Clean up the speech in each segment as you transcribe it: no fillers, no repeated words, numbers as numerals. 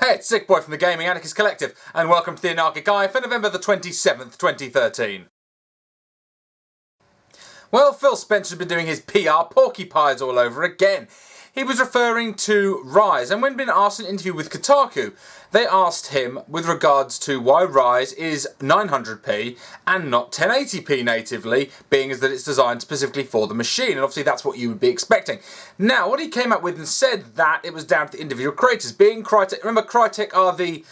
Hey, it's SickBoy from the Gaminganarchist Collective, and welcome to the Anarchic Guide for November the 27th, 2013. Well, Phil Spencer's been doing his PR porcupines all over again. He was referring to Ryse, and when being asked in an interview with Kotaku, they asked him with regards to why Ryse is 900p and not 1080p natively, being as that it's designed specifically for the machine, and obviously that's what you would be expecting. Now, what he came up with and said that it was down to the individual creators, being Crytek. Remember, Crytek are the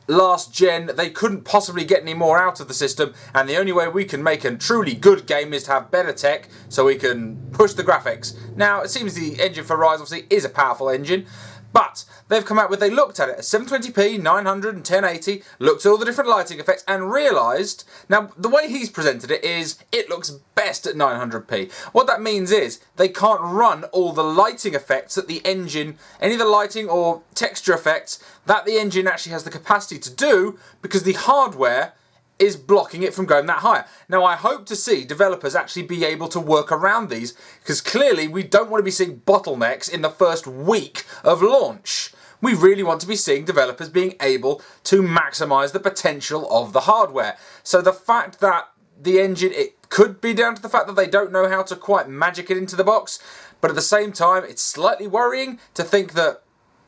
last gen, they couldn't possibly get any more out of the system, and the only way we can make a truly good game is to have better tech so we can push the graphics. Now, it seems the engine for Ryse obviously is a powerful engine, but they've come out with, they looked at it at 720p, 900 and 1080, looked at all the different lighting effects and realised, now the way he's presented it is, it looks best at 900p. What that means is, they can't run all the lighting effects that the engine, any of the lighting or texture effects that the engine actually has the capacity to do, because the hardware is blocking it from going that higher. Now, I hope to see developers actually be able to work around these, because clearly we don't want to be seeing bottlenecks in the first week of launch. We really want to be seeing developers being able to maximise the potential of the hardware. So the fact that the engine, it could be down to the fact that they don't know how to quite magic it into the box, but at the same time, it's slightly worrying to think that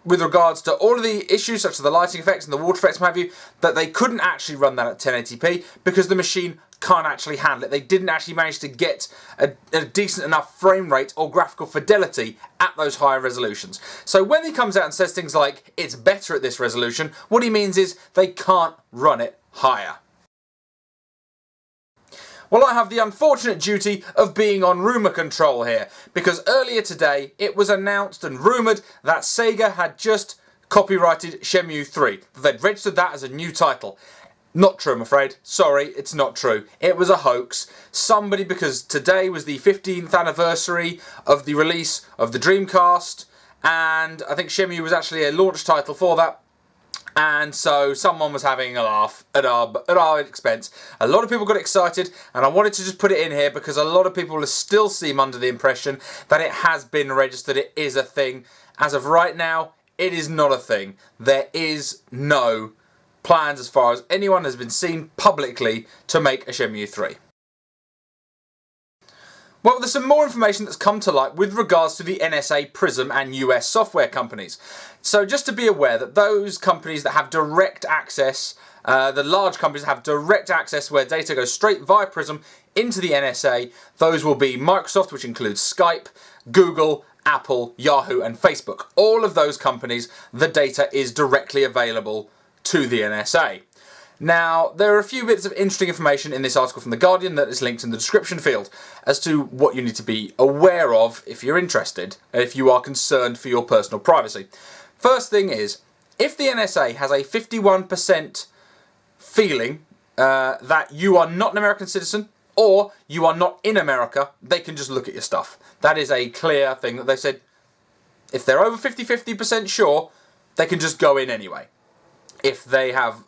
with regards to all of the issues such as the lighting effects and the water effects and what have you, that they couldn't actually run that at 1080p because the machine can't actually handle it. They didn't actually manage to get a decent enough frame rate or graphical fidelity at those higher resolutions. So when he comes out and says things like, it's better at this resolution, what he means is they can't run it higher. Well, I have the unfortunate duty of being on rumour control here, because earlier today it was announced and rumoured that Sega had just copyrighted Shenmue 3, that they'd registered that as a new title. Not true, I'm afraid. Sorry, it's not true. It was a hoax. Somebody, because today was the 15th anniversary of the release of the Dreamcast, and I think Shenmue was actually a launch title for that. And so someone was having a laugh at our expense. A lot of people got excited, and I wanted to just put it in here because a lot of people still seem under the impression that it has been registered, it is a thing. As of right now, it is not a thing. There is no plans as far as anyone has been seen publicly to make a Shenmue 3. Well, there's some more information that's come to light with regards to the NSA, Prism and US software companies. So just to be aware that those companies that have direct access, the large companies that have direct access where data goes straight via Prism into the NSA, those will be Microsoft, which includes Skype, Google, Apple, Yahoo and Facebook. All of those companies, the data is directly available to the NSA. Now, there are a few bits of interesting information in this article from The Guardian that is linked in the description field as to what you need to be aware of if you're interested, if you are concerned for your personal privacy. First thing is, if the NSA has a 51% feeling that you are not an American citizen or you are not in America, they can just look at your stuff. That is a clear thing that they said. If they're over 50% sure, they can just go in anyway. If they have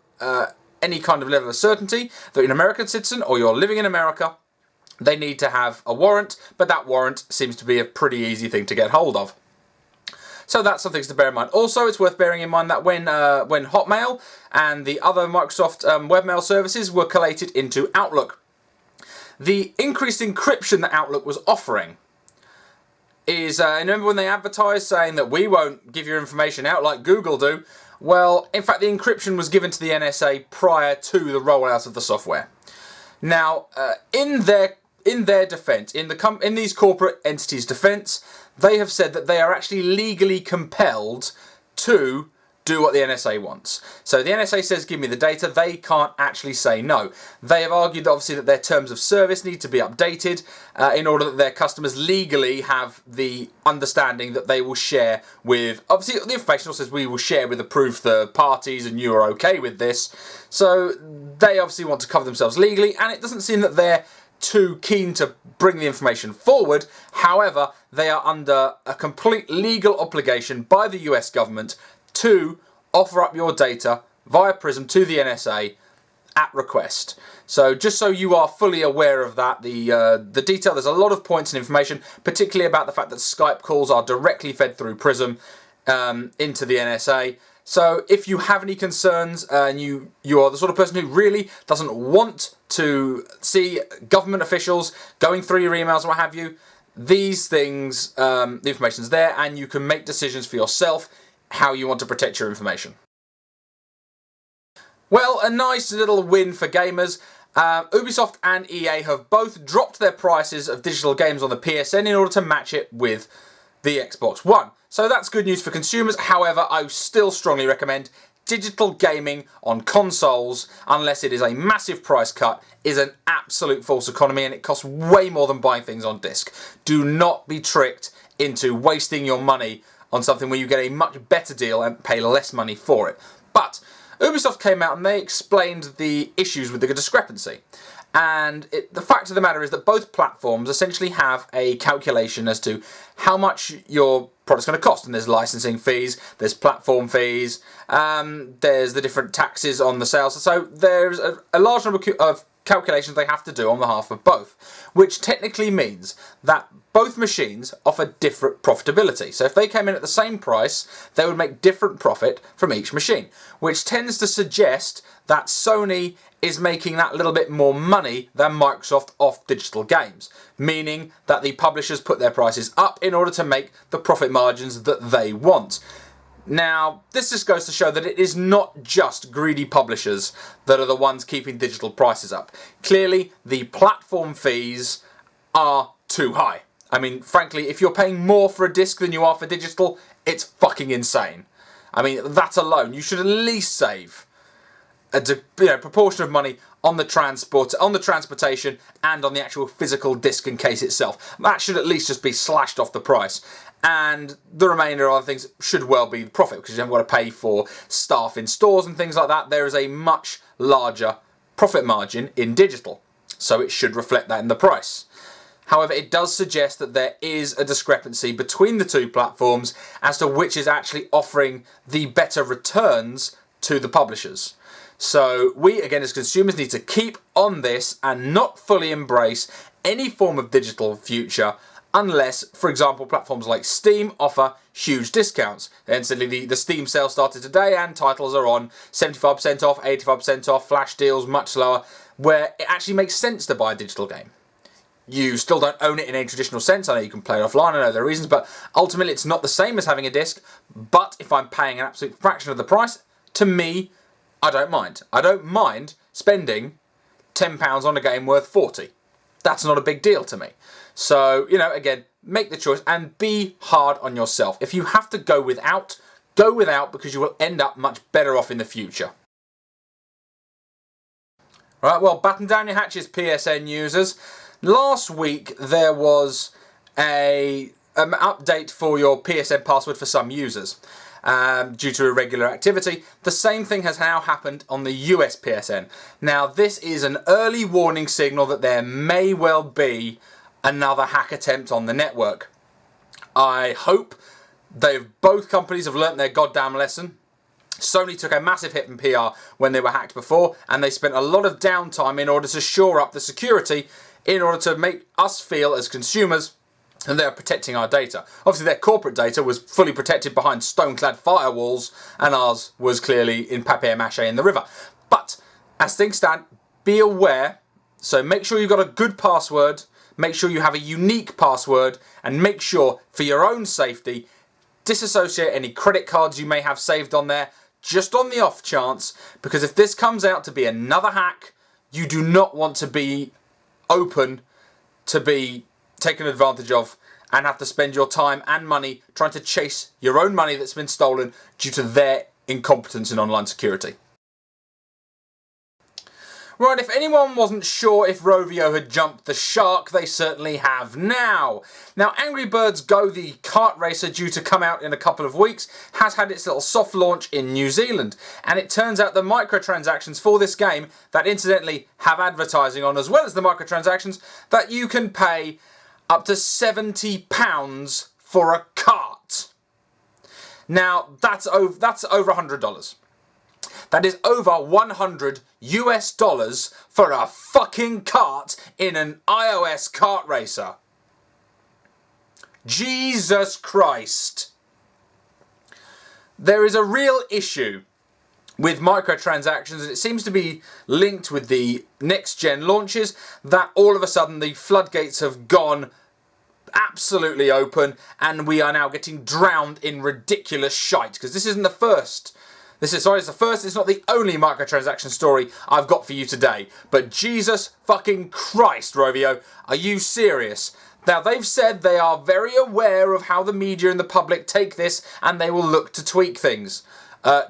any kind of level of certainty that you're an American citizen or you're living in America, they need to have a warrant, but that warrant seems to be a pretty easy thing to get hold of. So that's something to bear in mind. Also, it's worth bearing in mind that when Hotmail and the other Microsoft webmail services were collated into Outlook, the increased encryption that Outlook was offering is, remember when they advertised saying that we won't give your information out like Google do? Well, in fact, the encryption was given to the NSA prior to the rollout of the software. Now, in their defence, in these corporate entities' defence, they have said that they are actually legally compelled to do what the NSA wants. So the NSA says, give me the data. They can't actually say no. They have argued, obviously, that their terms of service need to be updated in order that their customers legally have the understanding that they will share with, obviously, the information also says we will share with approved third parties and you are okay with this. So they obviously want to cover themselves legally, and it doesn't seem that they're too keen to bring the information forward. However, they are under a complete legal obligation by the US government to offer up your data via Prism to the NSA at request. So just so you are fully aware of that, the detail, there's a lot of points and information, particularly about the fact that Skype calls are directly fed through Prism into the NSA. So if you have any concerns and you are the sort of person who really doesn't want to see government officials going through your emails and what have you, these things, the information's there, and you can make decisions for yourself how you want to protect your information. Well, a nice little win for gamers. Ubisoft and EA have both dropped their prices of digital games on the PSN in order to match it with the Xbox One. So that's good news for consumers. However, I still strongly recommend digital gaming on consoles, unless it is a massive price cut, is an absolute false economy and it costs way more than buying things on disc. Do not be tricked into wasting your money on something where you get a much better deal and pay less money for it. But Ubisoft came out and they explained the issues with the discrepancy. And the fact of the matter is that both platforms essentially have a calculation as to how much your product's going to cost. And there's licensing fees, there's platform fees, there's the different taxes on the sales. So there's a large number of calculations they have to do on behalf of both, which technically means that both machines offer different profitability. So if they came in at the same price, they would make different profit from each machine, which tends to suggest that Sony is making that little bit more money than Microsoft off digital games, meaning that the publishers put their prices up in order to make the profit margins that they want. Now, this just goes to show that it is not just greedy publishers that are the ones keeping digital prices up. Clearly, the platform fees are too high. I mean, frankly, if you're paying more for a disc than you are for digital, it's fucking insane. I mean, that alone, you should at least save a proportion of money on the transportation and on the actual physical disc and case itself. That should at least just be slashed off the price. And the remainder of other things should well be the profit, because you haven't got to pay for staff in stores and things like that. There is a much larger profit margin in digital, so it should reflect that in the price. However, it does suggest that there is a discrepancy between the two platforms as to which is actually offering the better returns to the publishers. So we, again, as consumers, need to keep on this and not fully embrace any form of digital future unless, for example, platforms like Steam offer huge discounts. Incidentally, the Steam sale started today and titles are on 75% off, 85% off, flash deals much lower, where it actually makes sense to buy a digital game. You still don't own it in a traditional sense. I know you can play it offline, I know there are reasons, but ultimately it's not the same as having a disc. But if I'm paying an absolute fraction of the price, to me, I don't mind. I don't mind spending £10 on a game worth 40. That's not a big deal to me. So, again, make the choice and be hard on yourself. If you have to go without because you will end up much better off in the future. Right, well, batten down your hatches, PSN users. Last week there was an update for your PSN password for some users. Due to irregular activity. The same thing has now happened on the US PSN. Now, this is an early warning signal that there may well be another hack attempt on the network. I hope both companies have learnt their goddamn lesson. Sony took a massive hit in PR when they were hacked before, and they spent a lot of downtime in order to shore up the security in order to make us feel as consumers and they're protecting our data. Obviously, their corporate data was fully protected behind stone-clad firewalls, and ours was clearly in papier-mâché in the river. But, as things stand, be aware. So make sure you've got a good password, make sure you have a unique password, and make sure, for your own safety, disassociate any credit cards you may have saved on there, just on the off chance, because if this comes out to be another hack, you do not want to be open to be taken advantage of and have to spend your time and money trying to chase your own money that's been stolen due to their incompetence in online security. Right, if anyone wasn't sure if Rovio had jumped the shark, they certainly have now. Now, Angry Birds Go, the kart racer due to come out in a couple of weeks, has had its little soft launch in New Zealand. And it turns out the microtransactions for this game, that incidentally have advertising on as well as the microtransactions, that you can pay up to £70 for a kart. Now, that's over $100. That is over $100 for a fucking kart in an iOS kart racer. Jesus Christ. there is a real issue with microtransactions, and it seems to be linked with the next-gen launches, that all of a sudden the floodgates have gone absolutely open, and we are now getting drowned in ridiculous shite. Because this isn't the first. It's not the only microtransaction story I've got for you today. But Jesus fucking Christ, Rovio, are you serious? Now, they've said they are very aware of how the media and the public take this, and they will look to tweak things.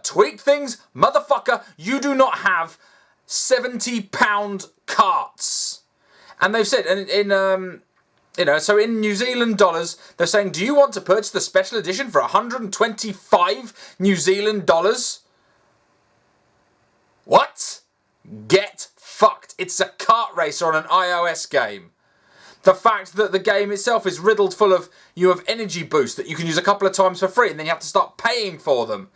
Tweak things? Motherfucker, you do not have £70 carts. And they've said, so in New Zealand dollars, they're saying, do you want to purchase the special edition for 125 New Zealand dollars? What? Get fucked. It's a kart racer on an iOS game. The fact that the game itself is riddled full of, you have energy boosts that you can use a couple of times for free, and then you have to start paying for them.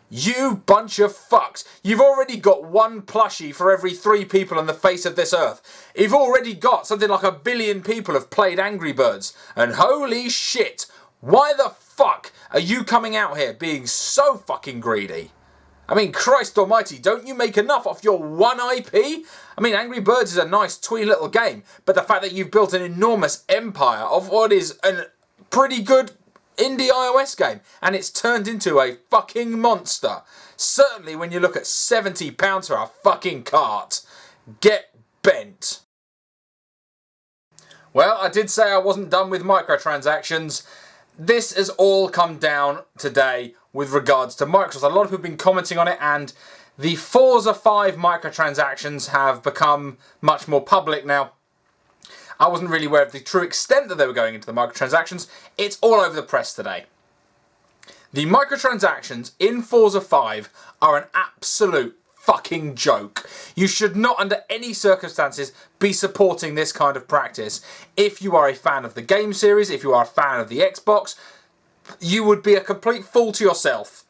You bunch of fucks. You've already got one plushie for every 3 people on the face of this earth. You've already got something like 1 billion people have played Angry Birds. And holy shit, why the fuck are you coming out here being so fucking greedy? I mean, Christ almighty, don't you make enough off your one IP? I mean, Angry Birds is a nice, twee little game, but the fact that you've built an enormous empire of what is a pretty good indie iOS game, and it's turned into a fucking monster. Certainly when you look at £70 for a fucking cart. Get bent. Well, I did say I wasn't done with microtransactions. This has all come down today with regards to Microsoft. A lot of people have been commenting on it, and the Forza 5 microtransactions have become much more public now. I wasn't really aware of the true extent that they were going into the microtransactions. It's all over the press today. The microtransactions in Forza 5 are an absolute fucking joke. You should not, under any circumstances, be supporting this kind of practice. If you are a fan of the game series, if you are a fan of the Xbox, you would be a complete fool to yourself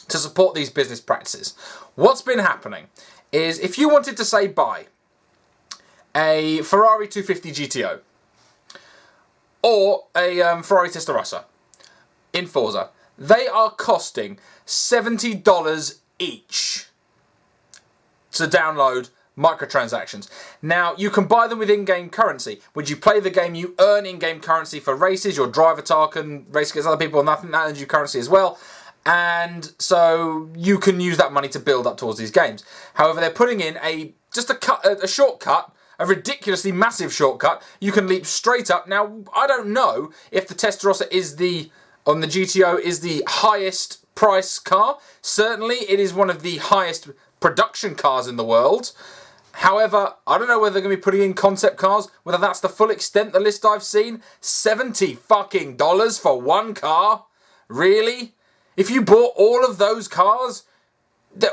to support these business practices. What's been happening is, if you wanted to say buy a Ferrari 250 GTO or a Ferrari Testarossa in Forza, they are costing $70 each to download microtransactions. Now, you can buy them with in-game currency. When you play the game, you earn in-game currency for races. Your driver can race against other people, and that earns you currency as well. And so you can use that money to build up towards these games. However, they're putting in a shortcut, a ridiculously massive shortcut. You can leap straight up. Now, I don't know if the Testarossa on the GTO is the highest price car. Certainly, it is one of the highest production cars in the world. However, I don't know whether they're going to be putting in concept cars, whether that's the full extent the list I've seen. $70 fucking dollars for one car? Really? If you bought all of those cars, it's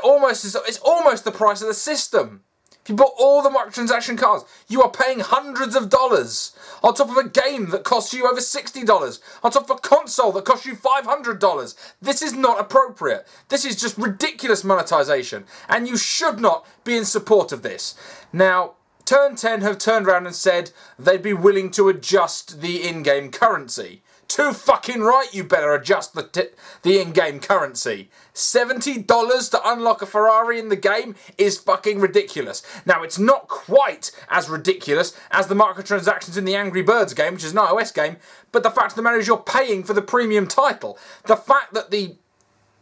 almost the price of the system. If you bought all the microtransaction cars, you are paying hundreds of dollars on top of a game that costs you over $60, on top of a console that costs you $500. This is not appropriate. This is just ridiculous monetization, and you should not be in support of this. Now, Turn 10 have turned around and said they'd be willing to adjust the in-game currency. Too fucking right, you better adjust the in-game currency. $70 to unlock a Ferrari in the game is fucking ridiculous. Now, it's not quite as ridiculous as the microtransactions in the Angry Birds game, which is an iOS game, but the fact of the matter is you're paying for the premium title. The fact that the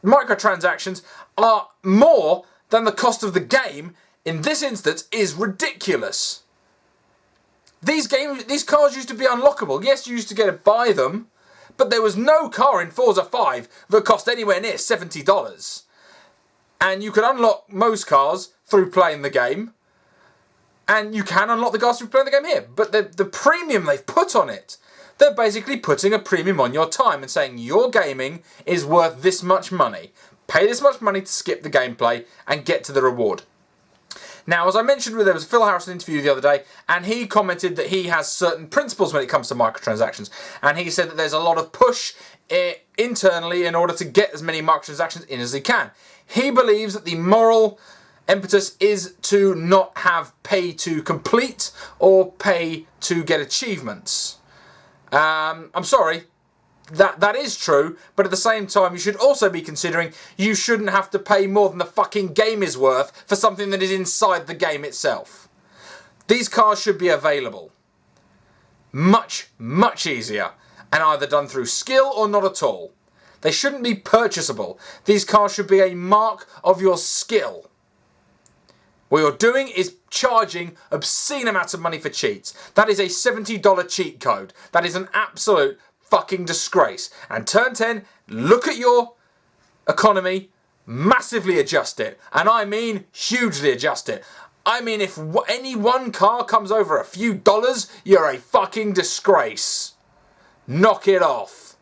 microtransactions are more than the cost of the game in this instance is ridiculous. These cars used to be unlockable. Yes, you used to get to buy them, but there was no car in Forza 5 that cost anywhere near $70. And you could unlock most cars through playing the game. And you can unlock the cars through playing the game here. But the premium they've put on it, they're basically putting a premium on your time and saying your gaming is worth this much money. Pay this much money to skip the gameplay and get to the reward. Now, as I mentioned, there was a Phil Harrison interview the other day, and he commented that he has certain principles when it comes to microtransactions. And he said that there's a lot of push internally in order to get as many microtransactions in as he can. He believes that the moral impetus is to not have pay to complete or pay to get achievements. I'm sorry, that is true, but at the same time, you should also be considering you shouldn't have to pay more than the fucking game is worth for something that is inside the game itself. These cars should be available. Much, much easier, and either done through skill or not at all. They shouldn't be purchasable. These cars should be a mark of your skill. What you're doing is charging obscene amounts of money for cheats. That is a $70 cheat code. That is an absolute fucking disgrace. And Turn 10, look at your economy, massively adjust it. And I mean hugely adjust it. I mean, if any one car comes over a few dollars, you're a fucking disgrace. Knock it off.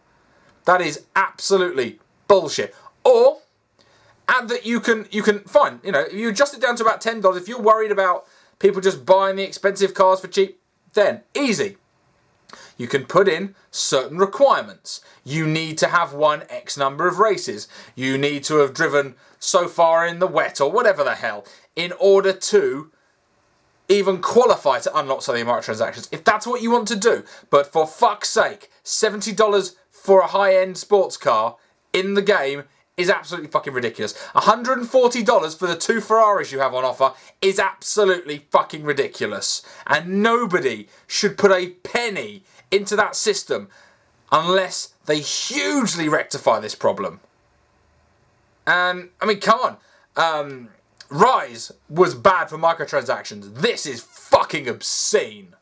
That is absolutely bullshit. Or add that you can fine, you know, you adjust it down to about $10. If you're worried about people just buying the expensive cars for cheap, then easy. You can put in certain requirements. You need to have won X number of races. You need to have driven so far in the wet or whatever the hell in order to even qualify to unlock some of the microtransactions. If that's what you want to do. But for fuck's sake, $70 for a high-end sports car in the game is absolutely fucking ridiculous. $140 for the 2 Ferraris you have on offer is absolutely fucking ridiculous. And nobody should put a penny into that system unless they hugely rectify this problem. And, I mean, come on. Ryse was bad for microtransactions. This is fucking obscene.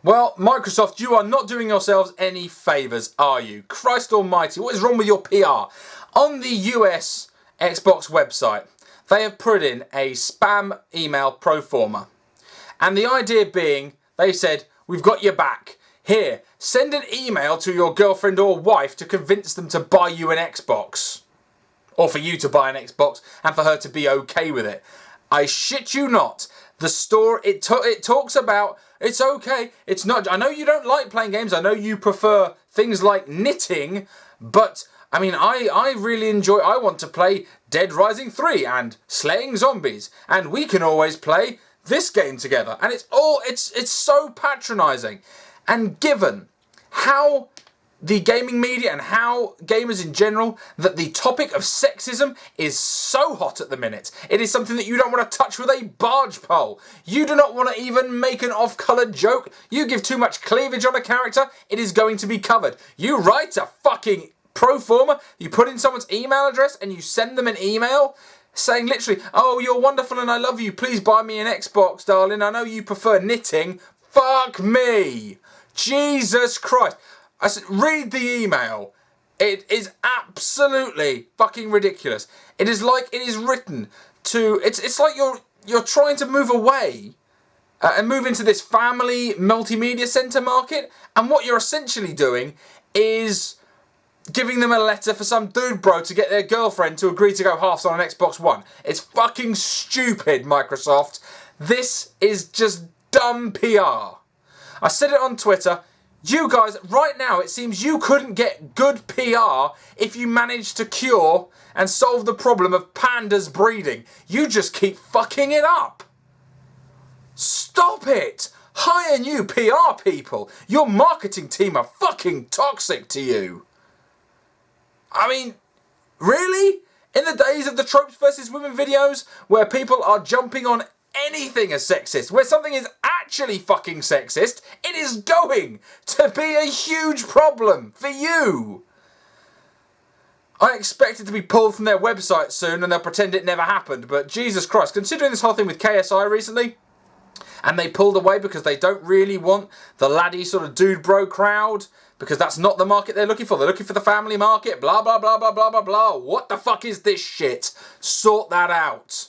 Well, Microsoft, you are not doing yourselves any favours, are you? Christ almighty, what is wrong with your PR? On the US Xbox website, they have put in a spam email pro forma. And the idea being, they said, we've got your back. Here, send an email to your girlfriend or wife to convince them to buy you an Xbox. Or for you to buy an Xbox and for her to be okay with it. I shit you not. The store, it talks about, it's okay, it's not, I know you don't like playing games, I know you prefer things like knitting, but, I mean, I really enjoy, I want to play Dead Rising 3 and slaying zombies, and we can always play this game together, and it's so patronising, and given how the gaming media and how gamers in general, that the topic of sexism is so hot at the minute. It is something that you don't want to touch with a barge pole. You do not want to even make an off-colour joke. You give too much cleavage on a character, it is going to be covered. You write a fucking pro forma, you put in someone's email address and you send them an email saying literally, oh, you're wonderful and I love you, please buy me an Xbox, darling, I know you prefer knitting. Fuck me. Jesus Christ. I said, read the email. It is absolutely fucking ridiculous. It is like it is written to. It's like you're trying to move away and move into this family multimedia centre market, and what you're essentially doing is giving them a letter for some dude bro to get their girlfriend to agree to go halves on an Xbox One. It's fucking stupid, Microsoft. This is just dumb PR. I said it on Twitter. You guys, right now, it seems you couldn't get good PR if you managed to cure and solve the problem of pandas breeding. You just keep fucking it up. Stop it. Hire new PR people. Your marketing team are fucking toxic to you. I mean, really? In the days of the tropes versus women videos, where people are jumping on anything as sexist, where something is actually fucking sexist, it is going to be a huge problem for you. I expect it to be pulled from their website soon and they'll pretend it never happened, but Jesus Christ, considering this whole thing with KSI recently, and they pulled away because they don't really want the laddie sort of dude bro crowd, because that's not the market they're looking for. They're looking for the family market, blah, blah, blah, blah, blah, blah, blah. What the fuck is this shit? Sort that out.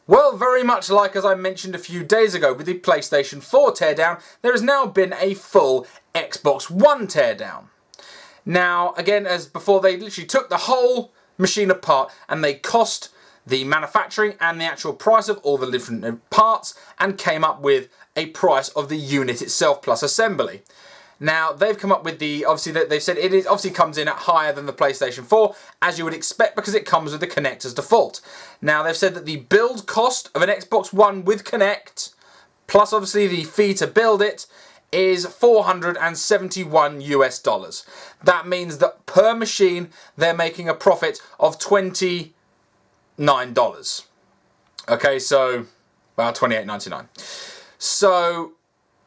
Well, very much like as I mentioned a few days ago with the PlayStation 4 teardown, there has now been a full Xbox One teardown. Now, again, as before, they literally took the whole machine apart and they cost the manufacturing and the actual price of all the different parts and came up with a price of the unit itself plus assembly. Now, they've come up with the, obviously, they've said it is obviously comes in at higher than the PlayStation 4, as you would expect, because it comes with the Kinect as default. Now, they've said that the build cost of an Xbox One with Kinect plus obviously the fee to build it, is $471 US. That means that per machine they're making a profit of $29. Okay, so about $28.99. So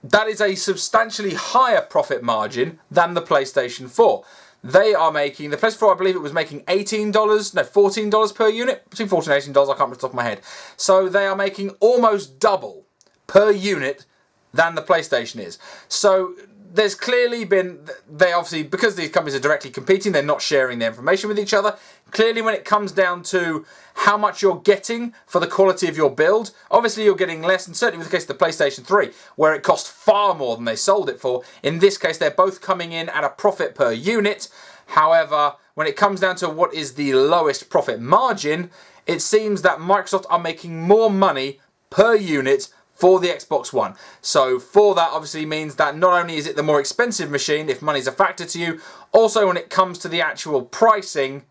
that is a substantially higher profit margin than the PlayStation 4. They are making, the PlayStation 4, I believe it was making $14 per unit, between $14 and $18, I can't remember off the top of my head. So they are making almost double per unit than the PlayStation is. So there's clearly been, they obviously, because these companies are directly competing, they're not sharing their information with each other. Clearly when it comes down to how much you're getting for the quality of your build, obviously you're getting less, and certainly with the case of the PlayStation 3, where it cost far more than they sold it for. In this case, they're both coming in at a profit per unit. However, when it comes down to what is the lowest profit margin, it seems that Microsoft are making more money per unit for the Xbox One. So for that obviously means that not only is it the more expensive machine, if money's a factor to you, also when it comes to the actual pricing,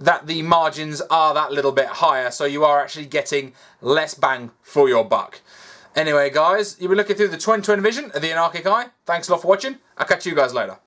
that the margins are that little bit higher, so you are actually getting less bang for your buck. Anyway guys, you've been looking through the 2020 vision of the Anarchic Eye. Thanks a lot for watching. I'll catch you guys later.